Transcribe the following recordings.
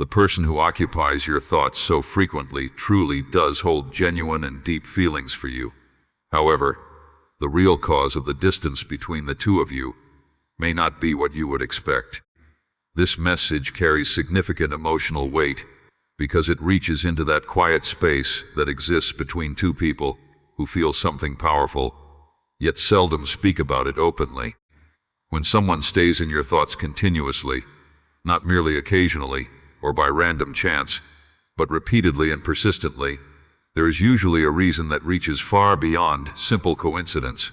The person who occupies your thoughts so frequently truly does hold genuine and deep feelings for you. However, the real cause of the distance between the two of you may not be what you would expect. This message carries significant emotional weight because it reaches into that quiet space that exists between two people who feel something powerful, yet seldom speak about it openly. When someone stays in your thoughts continuously, not merely occasionally or by random chance, but repeatedly and persistently, there is usually a reason that reaches far beyond simple coincidence.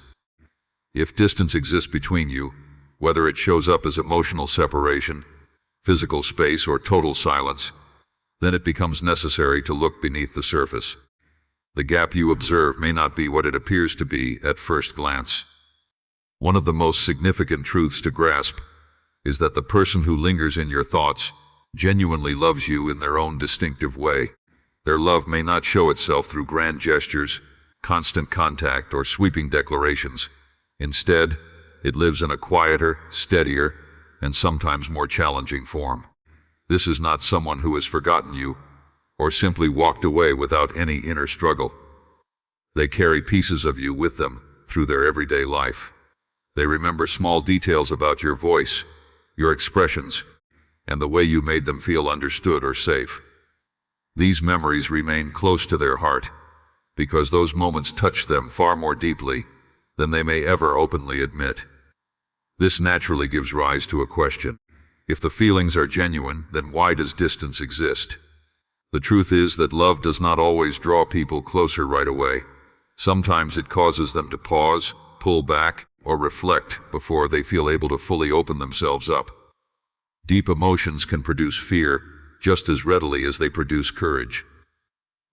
If distance exists between you, whether it shows up as emotional separation, physical space, or total silence, then it becomes necessary to look beneath the surface. The gap you observe may not be what it appears to be at first glance. One of the most significant truths to grasp is that the person who lingers in your thoughts genuinely loves you in their own distinctive way. Their love may not show itself through grand gestures, constant contact, or sweeping declarations. Instead, it lives in a quieter, steadier, and sometimes more challenging form. This is not someone who has forgotten you or simply walked away without any inner struggle. They carry pieces of you with them through their everyday life. They remember small details about your voice, your expressions, and the way you made them feel understood or safe. These memories remain close to their heart because those moments touch them far more deeply than they may ever openly admit. This naturally gives rise to a question. If the feelings are genuine, then why does distance exist? The truth is that love does not always draw people closer right away. Sometimes it causes them to pause, pull back, or reflect before they feel able to fully open themselves up. Deep emotions can produce fear just as readily as they produce courage.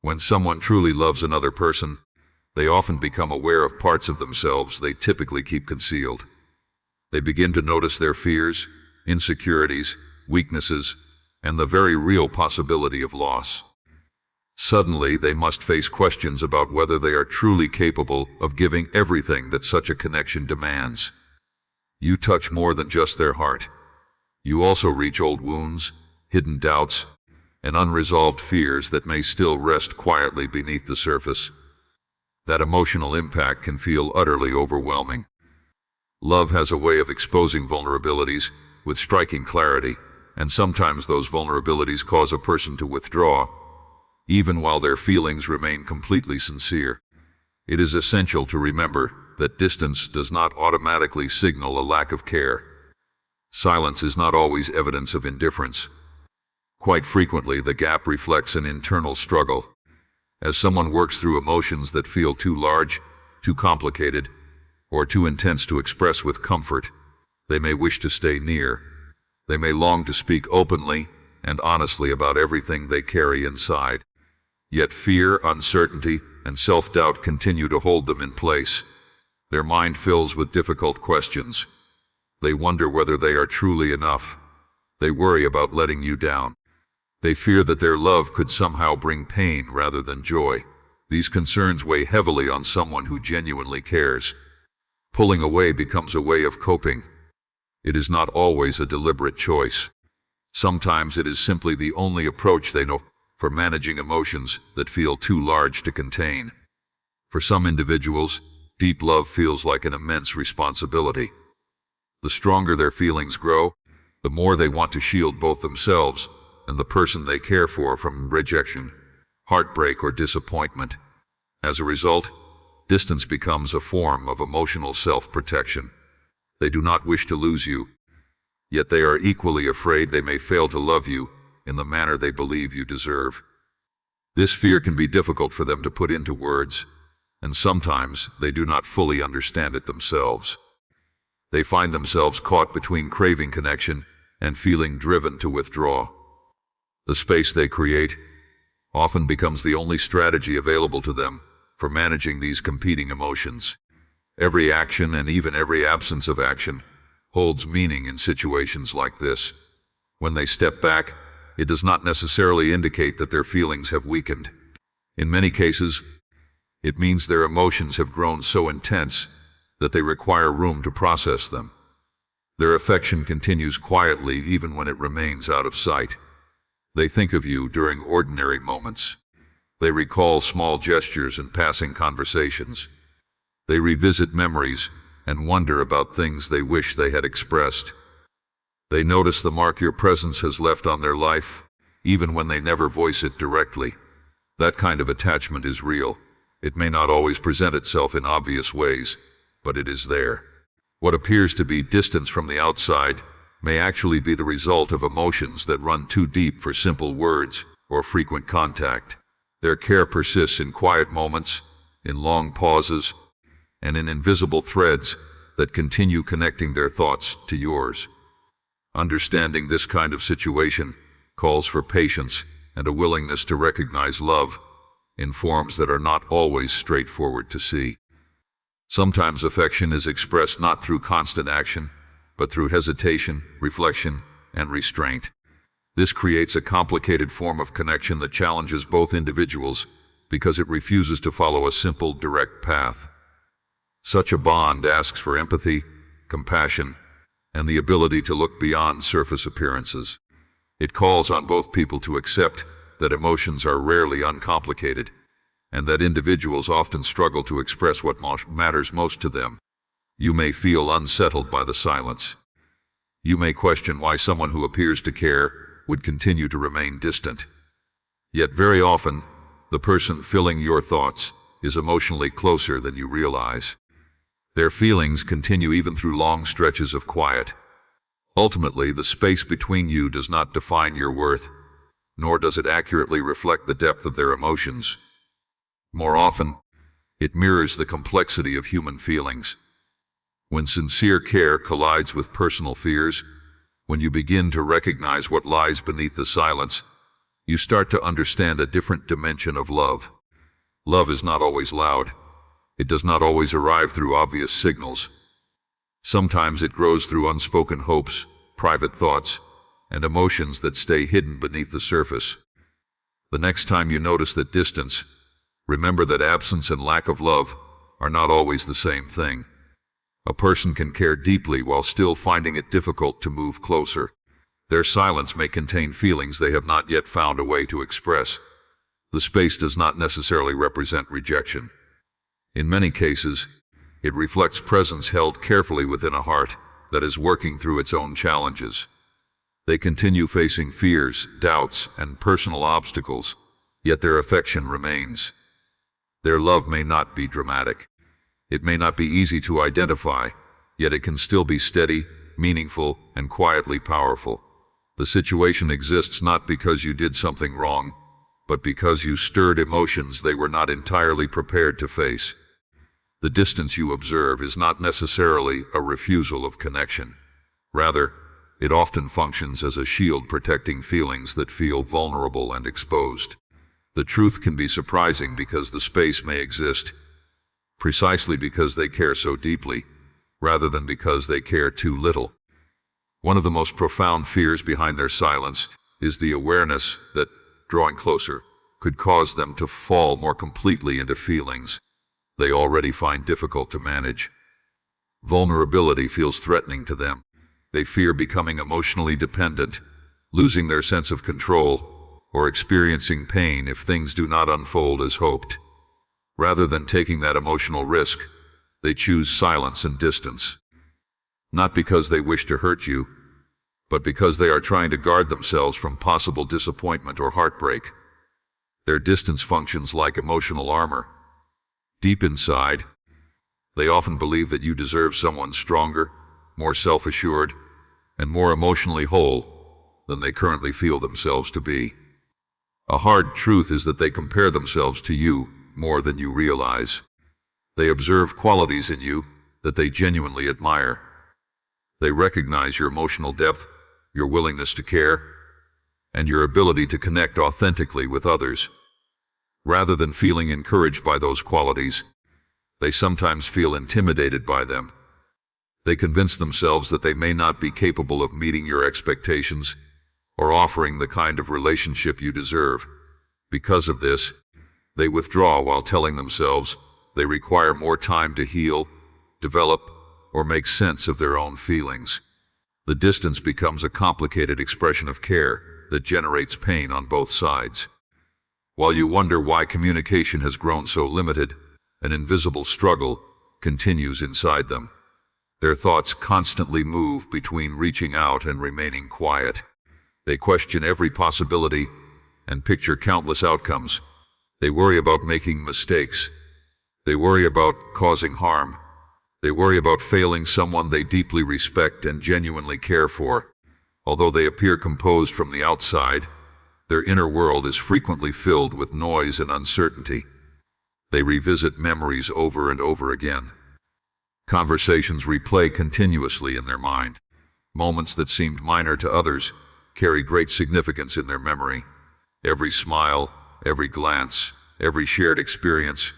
When someone truly loves another person, they often become aware of parts of themselves they typically keep concealed. They begin to notice their fears, insecurities, weaknesses, and the very real possibility of loss. Suddenly, they must face questions about whether they are truly capable of giving everything that such a connection demands. You touch more than just their heart. You also reach old wounds, hidden doubts, and unresolved fears that may still rest quietly beneath the surface. That emotional impact can feel utterly overwhelming. Love has a way of exposing vulnerabilities with striking clarity, and sometimes those vulnerabilities cause a person to withdraw, even while their feelings remain completely sincere. It is essential to remember that distance does not automatically signal a lack of care. Silence is not always evidence of indifference. Quite frequently, the gap reflects an internal struggle. As someone works through emotions that feel too large, too complicated, or too intense to express with comfort, they may wish to stay near. They may long to speak openly and honestly about everything they carry inside. Yet fear, uncertainty, and self-doubt continue to hold them in place. Their mind fills with difficult questions. They wonder whether they are truly enough. They worry about letting you down. They fear that their love could somehow bring pain rather than joy. These concerns weigh heavily on someone who genuinely cares. Pulling away becomes a way of coping. It is not always a deliberate choice. Sometimes it is simply the only approach they know for managing emotions that feel too large to contain. For some individuals, deep love feels like an immense responsibility. The stronger their feelings grow, the more they want to shield both themselves and the person they care for from rejection, heartbreak, or disappointment. As a result, distance becomes a form of emotional self-protection. They do not wish to lose you, yet they are equally afraid they may fail to love you in the manner they believe you deserve. This fear can be difficult for them to put into words, and sometimes they do not fully understand it themselves. They find themselves caught between craving connection and feeling driven to withdraw. The space they create often becomes the only strategy available to them for managing these competing emotions. Every action, and even every absence of action, holds meaning in situations like this. When they step back, it does not necessarily indicate that their feelings have weakened. In many cases, it means their emotions have grown so intense that they require room to process them. Their affection continues quietly even when it remains out of sight. They think of you during ordinary moments. They recall small gestures and passing conversations. They revisit memories and wonder about things they wish they had expressed. They notice the mark your presence has left on their life, even when they never voice it directly. That kind of attachment is real. It may not always present itself in obvious ways, but it is there. What appears to be distance from the outside may actually be the result of emotions that run too deep for simple words or frequent contact. Their care persists in quiet moments, in long pauses, and in invisible threads that continue connecting their thoughts to yours. Understanding this kind of situation calls for patience and a willingness to recognize love in forms that are not always straightforward to see. Sometimes affection is expressed not through constant action, but through hesitation, reflection, and restraint. This creates a complicated form of connection that challenges both individuals because it refuses to follow a simple, direct path. Such a bond asks for empathy, compassion, and the ability to look beyond surface appearances. It calls on both people to accept that emotions are rarely uncomplicated, and that individuals often struggle to express what matters most to them. You may feel unsettled by the silence. You may question why someone who appears to care would continue to remain distant. Yet very often, the person filling your thoughts is emotionally closer than you realize. Their feelings continue even through long stretches of quiet. Ultimately, the space between you does not define your worth, nor does it accurately reflect the depth of their emotions. More often, it mirrors the complexity of human feelings. When sincere care collides with personal fears, when you begin to recognize what lies beneath the silence, you start to understand a different dimension of love. Love is not always loud. It does not always arrive through obvious signals. Sometimes it grows through unspoken hopes, private thoughts, and emotions that stay hidden beneath the surface. The next time you notice that distance, remember that absence and lack of love are not always the same thing. A person can care deeply while still finding it difficult to move closer. Their silence may contain feelings they have not yet found a way to express. The space does not necessarily represent rejection. In many cases, it reflects presence held carefully within a heart that is working through its own challenges. They continue facing fears, doubts, and personal obstacles, yet their affection remains. Their love may not be dramatic. It may not be easy to identify, yet it can still be steady, meaningful, and quietly powerful. The situation exists not because you did something wrong, but because you stirred emotions they were not entirely prepared to face. The distance you observe is not necessarily a refusal of connection. Rather, it often functions as a shield protecting feelings that feel vulnerable and exposed. The truth can be surprising because the space may exist precisely because they care so deeply, rather than because they care too little. One of the most profound fears behind their silence is the awareness that drawing closer could cause them to fall more completely into feelings they already find difficult to manage. Vulnerability feels threatening to them. They fear becoming emotionally dependent, losing their sense of control, or experiencing pain if things do not unfold as hoped. Rather than taking that emotional risk, they choose silence and distance. Not because they wish to hurt you, but because they are trying to guard themselves from possible disappointment or heartbreak. Their distance functions like emotional armor. Deep inside, they often believe that you deserve someone stronger, more self-assured, and more emotionally whole than they currently feel themselves to be. A hard truth is that they compare themselves to you more than you realize. They observe qualities in you that they genuinely admire. They recognize your emotional depth, your willingness to care, and your ability to connect authentically with others. Rather than feeling encouraged by those qualities, they sometimes feel intimidated by them. They convince themselves that they may not be capable of meeting your expectations or offering the kind of relationship you deserve. Because of this, they withdraw while telling themselves they require more time to heal, develop, or make sense of their own feelings. The distance becomes a complicated expression of care, that generates pain on both sides. While you wonder why communication has grown so limited, an invisible struggle continues inside them. Their thoughts constantly move between reaching out and remaining quiet. They question every possibility and picture countless outcomes. They worry about making mistakes. They worry about causing harm. They worry about failing someone they deeply respect and genuinely care for. Although they appear composed from the outside, their inner world is frequently filled with noise and uncertainty. They revisit memories over and over again. Conversations replay continuously in their mind. Moments that seemed minor to others carry great significance in their memory. Every smile, every glance, every shared experience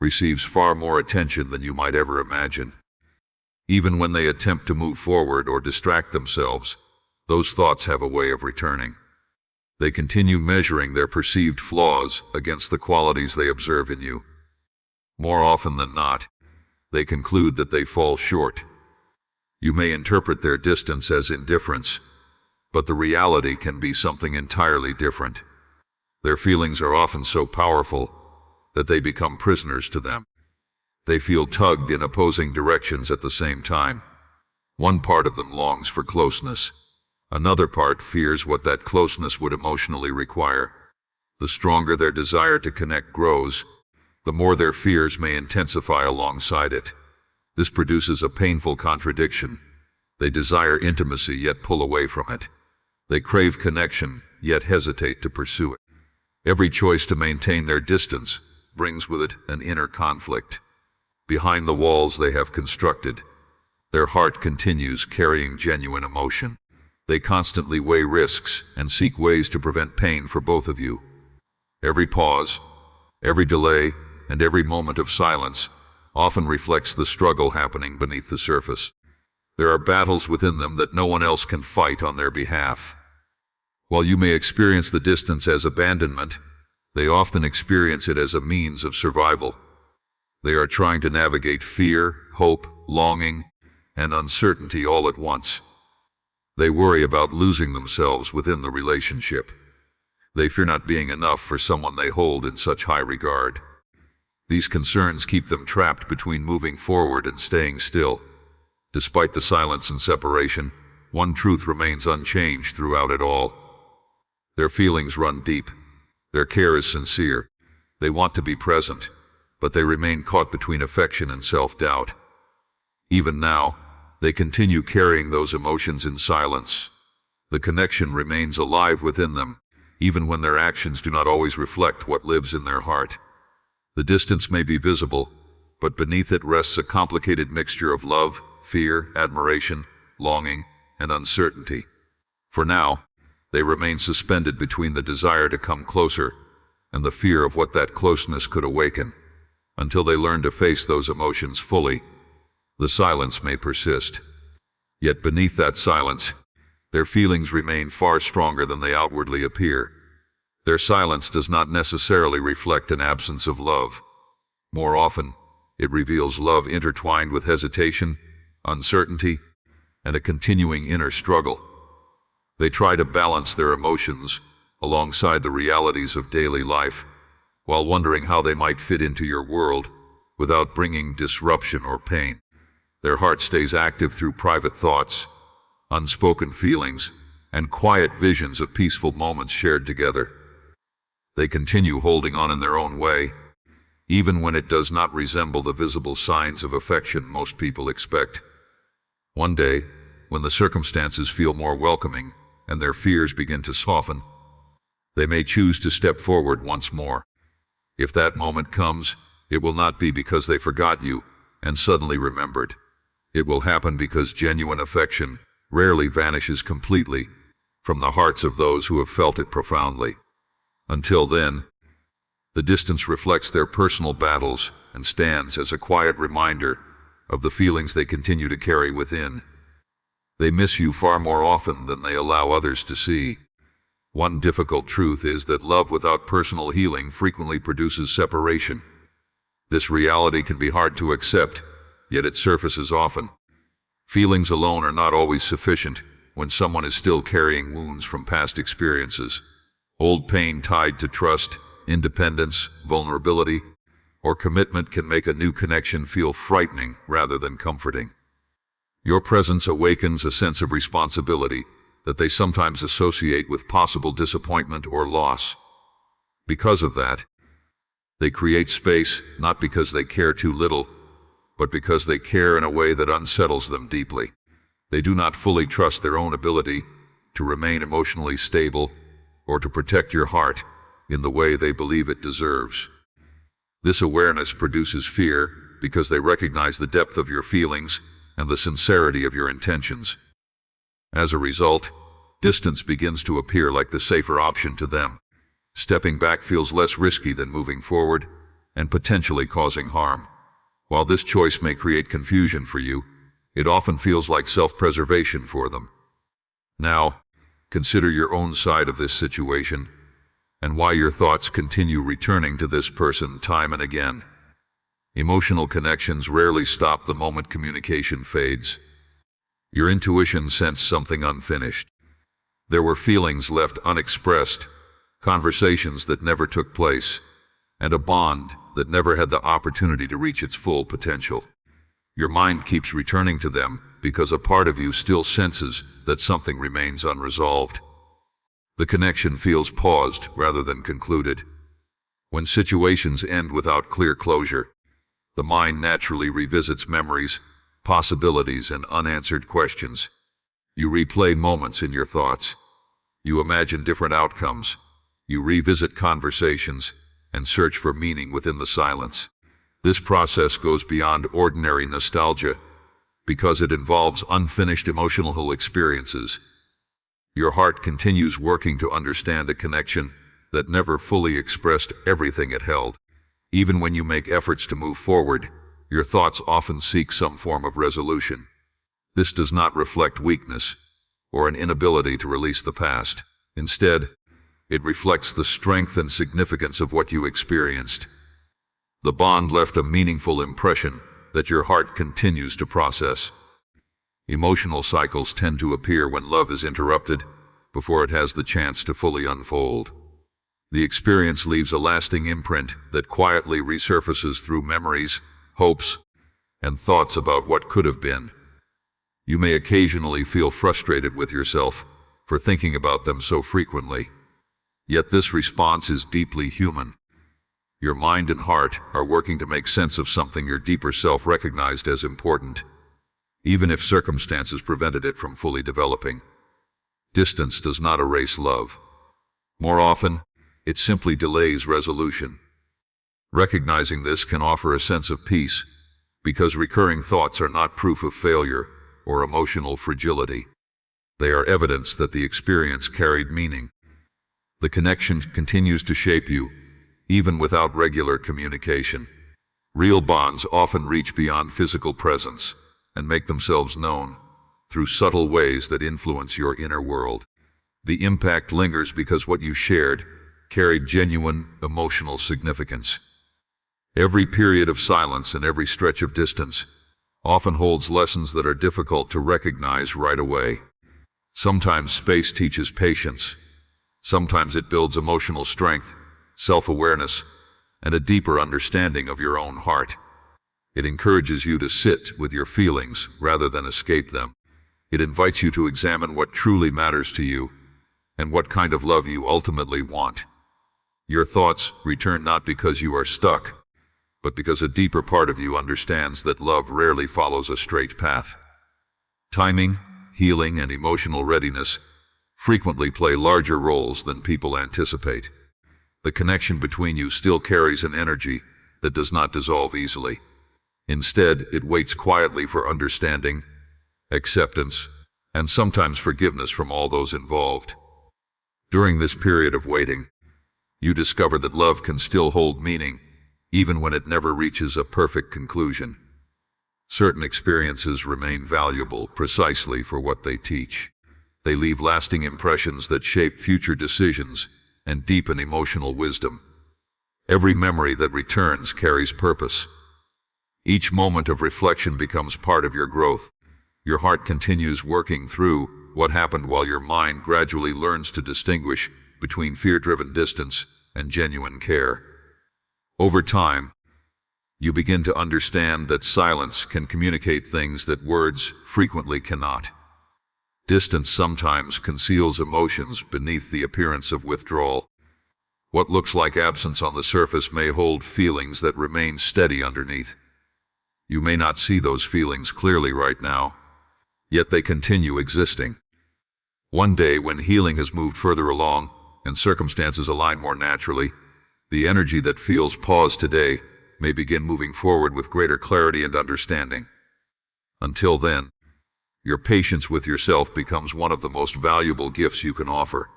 receives far more attention than you might ever imagine. Even when they attempt to move forward or distract themselves, those thoughts have a way of returning. They continue measuring their perceived flaws against the qualities they observe in you. More often than not, they conclude that they fall short. You may interpret their distance as indifference, but the reality can be something entirely different. Their feelings are often so powerful that they become prisoners to them. They feel tugged in opposing directions at the same time. One part of them longs for closeness. Another part fears what that closeness would emotionally require. The stronger their desire to connect grows, the more their fears may intensify alongside it. This produces a painful contradiction. They desire intimacy yet pull away from it. They crave connection yet hesitate to pursue it. Every choice to maintain their distance brings with it an inner conflict. Behind the walls they have constructed, their heart continues carrying genuine emotion. They constantly weigh risks and seek ways to prevent pain for both of you. Every pause, every delay, and every moment of silence often reflects the struggle happening beneath the surface. There are battles within them that no one else can fight on their behalf. While you may experience the distance as abandonment, they often experience it as a means of survival. They are trying to navigate fear, hope, longing, and uncertainty all at once. They worry about losing themselves within the relationship. They fear not being enough for someone they hold in such high regard. These concerns keep them trapped between moving forward and staying still. Despite the silence and separation, one truth remains unchanged throughout it all. Their feelings run deep. Their care is sincere. They want to be present, but they remain caught between affection and self-doubt. Even now, they continue carrying those emotions in silence. The connection remains alive within them, even when their actions do not always reflect what lives in their heart. The distance may be visible, but beneath it rests a complicated mixture of love, fear, admiration, longing, and uncertainty. For now, they remain suspended between the desire to come closer and the fear of what that closeness could awaken. Until they learn to face those emotions fully, the silence may persist. Yet beneath that silence, their feelings remain far stronger than they outwardly appear. Their silence does not necessarily reflect an absence of love. More often, it reveals love intertwined with hesitation, uncertainty, and a continuing inner struggle. They try to balance their emotions alongside the realities of daily life, while wondering how they might fit into your world without bringing disruption or pain. Their heart stays active through private thoughts, unspoken feelings, and quiet visions of peaceful moments shared together. They continue holding on in their own way, even when it does not resemble the visible signs of affection most people expect. One day, when the circumstances feel more welcoming and their fears begin to soften, they may choose to step forward once more. If that moment comes, it will not be because they forgot you and suddenly remembered. It will happen because genuine affection rarely vanishes completely from the hearts of those who have felt it profoundly. Until then, the distance reflects their personal battles and stands as a quiet reminder of the feelings they continue to carry within. They miss you far more often than they allow others to see. One difficult truth is that love without personal healing frequently produces separation. This reality can be hard to accept, yet it surfaces often. Feelings alone are not always sufficient. when someone is still carrying wounds from past experiences. Old pain tied to trust, independence, vulnerability, or commitment can make a new connection feel frightening rather than comforting. Your presence awakens a sense of responsibility that they sometimes associate with possible disappointment or loss. Because of that, they create space not because they care too little, but because they care in a way that unsettles them deeply. They do not fully trust their own ability to remain emotionally stable or to protect your heart in the way they believe it deserves. This awareness produces fear because they recognize the depth of your feelings and the sincerity of your intentions. As a result, distance begins to appear like the safer option to them. Stepping back feels less risky than moving forward and potentially causing harm. While this choice may create confusion for you, it often feels like self-preservation for them. Now, consider your own side of this situation and why your thoughts continue returning to this person time and again. Emotional connections rarely stop the moment communication fades. Your intuition sensed something unfinished. There were feelings left unexpressed, conversations that never took place, and a bond that never had the opportunity to reach its full potential. Your mind keeps returning to them because a part of you still senses that something remains unresolved. The connection feels paused rather than concluded. When situations end without clear closure, the mind naturally revisits memories, possibilities, and unanswered questions. You replay moments in your thoughts. You imagine different outcomes. You revisit conversations and search for meaning within the silence. This process goes beyond ordinary nostalgia because it involves unfinished emotional experiences. Your heart continues working to understand a connection that never fully expressed everything it held. Even when you make efforts to move forward, your thoughts often seek some form of resolution. This does not reflect weakness or an inability to release the past. Instead, it reflects the strength and significance of what you experienced. The bond left a meaningful impression that your heart continues to process. Emotional cycles tend to appear when love is interrupted before it has the chance to fully unfold. The experience leaves a lasting imprint that quietly resurfaces through memories, hopes, and thoughts about what could have been. You may occasionally feel frustrated with yourself for thinking about them so frequently. Yet this response is deeply human. Your mind and heart are working to make sense of something your deeper self recognized as important, even if circumstances prevented it from fully developing. Distance does not erase love. More often, it simply delays resolution. Recognizing this can offer a sense of peace, because recurring thoughts are not proof of failure or emotional fragility. They are evidence that the experience carried meaning. The connection continues to shape you, even without regular communication. Real bonds often reach beyond physical presence and make themselves known through subtle ways that influence your inner world. The impact lingers because what you shared carried genuine emotional significance. Every period of silence and every stretch of distance often holds lessons that are difficult to recognize right away. Sometimes space teaches patience. Sometimes it builds emotional strength, self-awareness, and a deeper understanding of your own heart. It encourages you to sit with your feelings rather than escape them. It invites you to examine what truly matters to you and what kind of love you ultimately want. Your thoughts return not because you are stuck, but because a deeper part of you understands that love rarely follows a straight path. Timing, healing, and emotional readiness frequently play larger roles than people anticipate. The connection between you still carries an energy that does not dissolve easily. Instead, it waits quietly for understanding, acceptance, and sometimes forgiveness from all those involved. During this period of waiting, you discover that love can still hold meaning, even when it never reaches a perfect conclusion. Certain experiences remain valuable precisely for what they teach. They leave lasting impressions that shape future decisions and deepen emotional wisdom. Every memory that returns carries purpose. Each moment of reflection becomes part of your growth. Your heart continues working through what happened while your mind gradually learns to distinguish between fear-driven distance and genuine care. Over time, you begin to understand that silence can communicate things that words frequently cannot. Distance sometimes conceals emotions beneath the appearance of withdrawal. What looks like absence on the surface may hold feelings that remain steady underneath. You may not see those feelings clearly right now, yet they continue existing. One day, when healing has moved further along and circumstances align more naturally, the energy that feels paused today may begin moving forward with greater clarity and understanding. Until then, your patience with yourself becomes one of the most valuable gifts you can offer.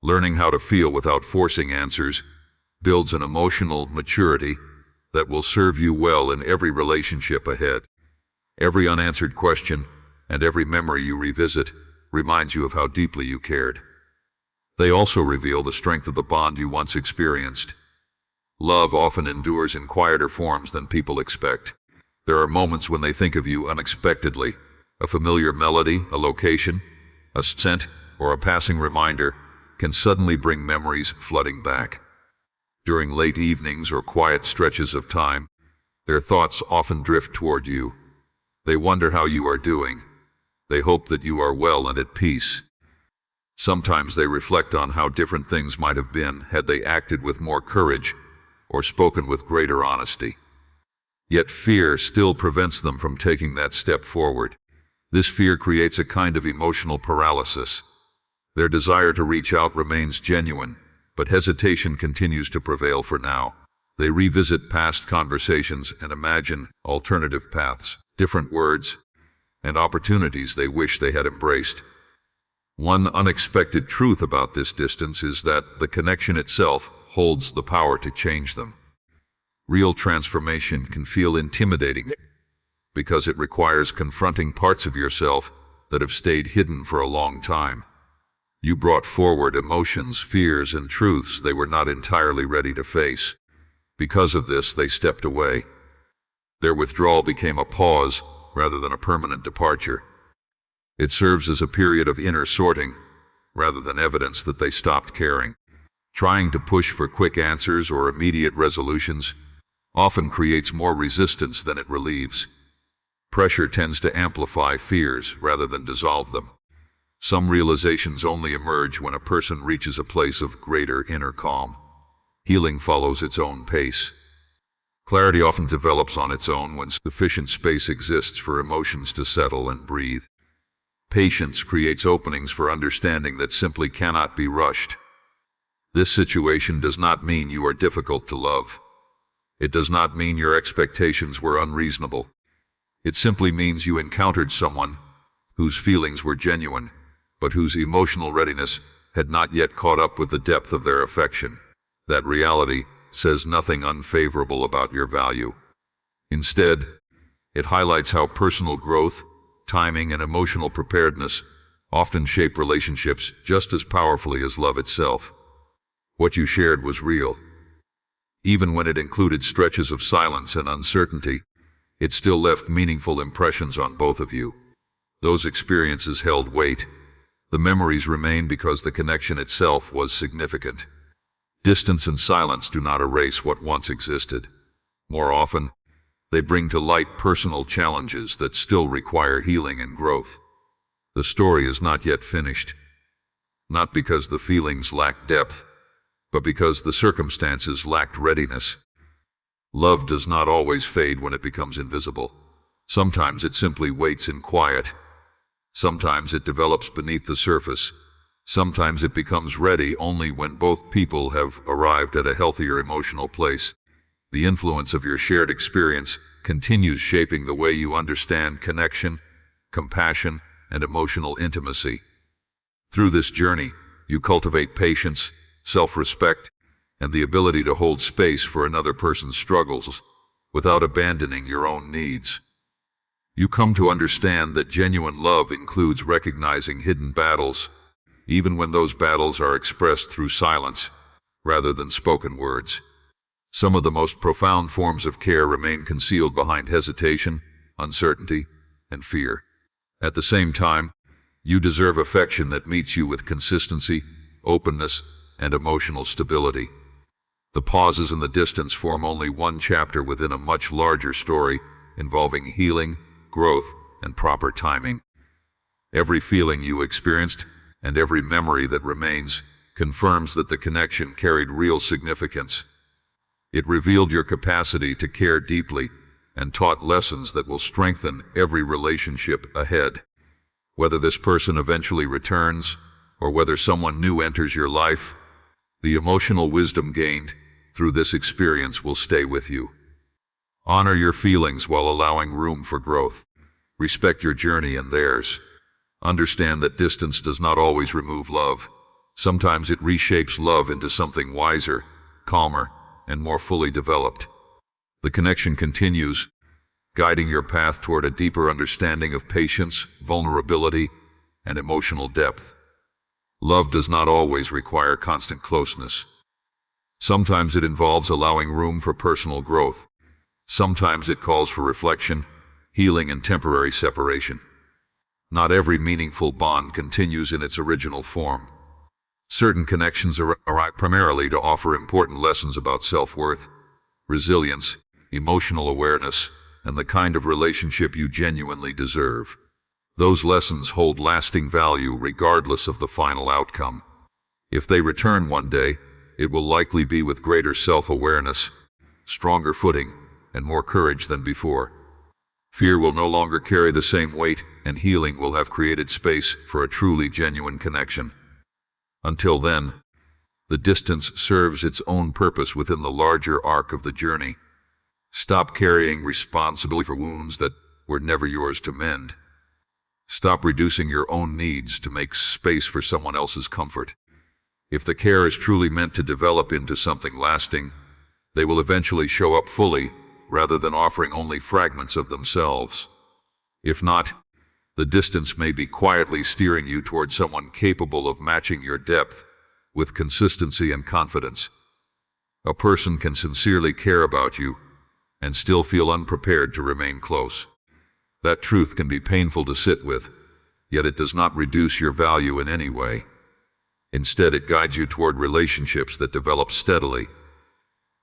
Learning how to feel without forcing answers builds an emotional maturity that will serve you well in every relationship ahead. Every unanswered question and every memory you revisit reminds you of how deeply you cared. They also reveal the strength of the bond you once experienced. Love often endures in quieter forms than people expect. There are moments when they think of you unexpectedly. A familiar melody, a location, a scent, or a passing reminder can suddenly bring memories flooding back. During late evenings or quiet stretches of time, their thoughts often drift toward you. They wonder how you are doing. They hope that you are well and at peace. Sometimes they reflect on how different things might have been had they acted with more courage or spoken with greater honesty. Yet fear still prevents them from taking that step forward. This fear creates a kind of emotional paralysis. Their desire to reach out remains genuine, but hesitation continues to prevail for now. They revisit past conversations and imagine alternative paths, different words, and opportunities they wish they had embraced. One unexpected truth about this distance is that the connection itself holds the power to change them. Real transformation can feel intimidating because it requires confronting parts of yourself that have stayed hidden for a long time. You brought forward emotions, fears, and truths they were not entirely ready to face. Because of this, they stepped away. Their withdrawal became a pause rather than a permanent departure. It serves as a period of inner sorting rather than evidence that they stopped caring. Trying to push for quick answers or immediate resolutions often creates more resistance than it relieves. Pressure tends to amplify fears rather than dissolve them. Some realizations only emerge when a person reaches a place of greater inner calm. Healing follows its own pace. Clarity often develops on its own when sufficient space exists for emotions to settle and breathe. Patience creates openings for understanding that simply cannot be rushed. This situation does not mean you are difficult to love. It does not mean your expectations were unreasonable. It simply means you encountered someone whose feelings were genuine, but whose emotional readiness had not yet caught up with the depth of their affection. That reality says nothing unfavorable about your value. Instead, it highlights how personal growth, timing, and emotional preparedness often shape relationships just as powerfully as love itself. What you shared was real. Even when it included stretches of silence and uncertainty, it still left meaningful impressions on both of you. Those experiences held weight. The memories remain because the connection itself was significant. Distance and silence do not erase what once existed. More often, they bring to light personal challenges that still require healing and growth. The story is not yet finished. Not because the feelings lacked depth, but because the circumstances lacked readiness. Love does not always fade when it becomes invisible. Sometimes it simply waits in quiet. Sometimes it develops beneath the surface. Sometimes it becomes ready only when both people have arrived at a healthier emotional place. The influence of your shared experience continues shaping the way you understand connection, compassion, and emotional intimacy. Through this journey, you cultivate patience, self-respect, and the ability to hold space for another person's struggles without abandoning your own needs. You come to understand that genuine love includes recognizing hidden battles, even when those battles are expressed through silence rather than spoken words. Some of the most profound forms of care remain concealed behind hesitation, uncertainty, and fear. At the same time, You deserve affection that meets you with consistency, openness, and emotional stability. The pauses in the distance form only one chapter within a much larger story involving healing, growth, and proper timing. Every feeling you experienced and every memory that remains confirms that the connection carried real significance. It revealed your capacity to care deeply and taught lessons that will strengthen every relationship ahead. Whether this person eventually returns or whether someone new enters your life, the emotional wisdom gained through this experience will stay with you. Honor your feelings while allowing room for growth. Respect your journey and theirs. Understand that distance does not always remove love. Sometimes it reshapes love into something wiser, calmer, and more fully developed. The connection continues, guiding your path toward a deeper understanding of patience, vulnerability, and emotional depth. Love does not always require constant closeness. Sometimes it involves allowing room for personal growth. Sometimes it calls for reflection, healing, and temporary separation. Not every meaningful bond continues in its original form. Certain connections arrive primarily to offer important lessons about self-worth, resilience, emotional awareness, and the kind of relationship you genuinely deserve. Those lessons hold lasting value regardless of the final outcome. If they return one day, it will likely be with greater self-awareness, stronger footing, and more courage than before. Fear will no longer carry the same weight, and healing will have created space for a truly genuine connection. Until then, the distance serves its own purpose within the larger arc of the journey. Stop carrying responsibility for wounds that were never yours to mend. Stop reducing your own needs to make space for someone else's comfort. If the care is truly meant to develop into something lasting, they will eventually show up fully, rather than offering only fragments of themselves. If not, the distance may be quietly steering you toward someone capable of matching your depth with consistency and confidence. A person can sincerely care about you and still feel unprepared to remain close. That truth can be painful to sit with, yet it does not reduce your value in any way. Instead, it guides you toward relationships that develop steadily,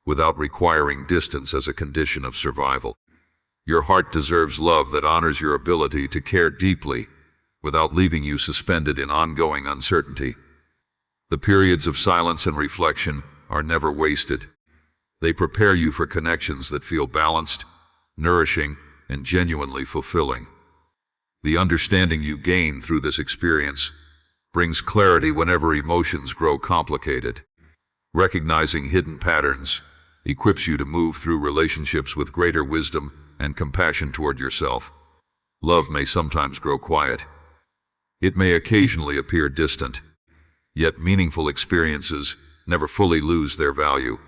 without requiring distance as a condition of survival. Your heart deserves love that honors your ability to care deeply, without leaving you suspended in ongoing uncertainty. The periods of silence and reflection are never wasted. They prepare you for connections that feel balanced, nourishing, and genuinely fulfilling. The understanding you gain through this experience brings clarity whenever emotions grow complicated. Recognizing hidden patterns equips you to move through relationships with greater wisdom and compassion toward yourself. Love may sometimes grow quiet. It may occasionally appear distant, yet meaningful experiences never fully lose their value.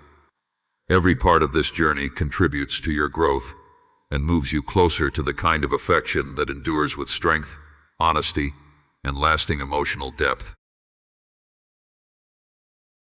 Every part of this journey contributes to your growth and moves you closer to the kind of affection that endures with strength, honesty, and lasting emotional depth.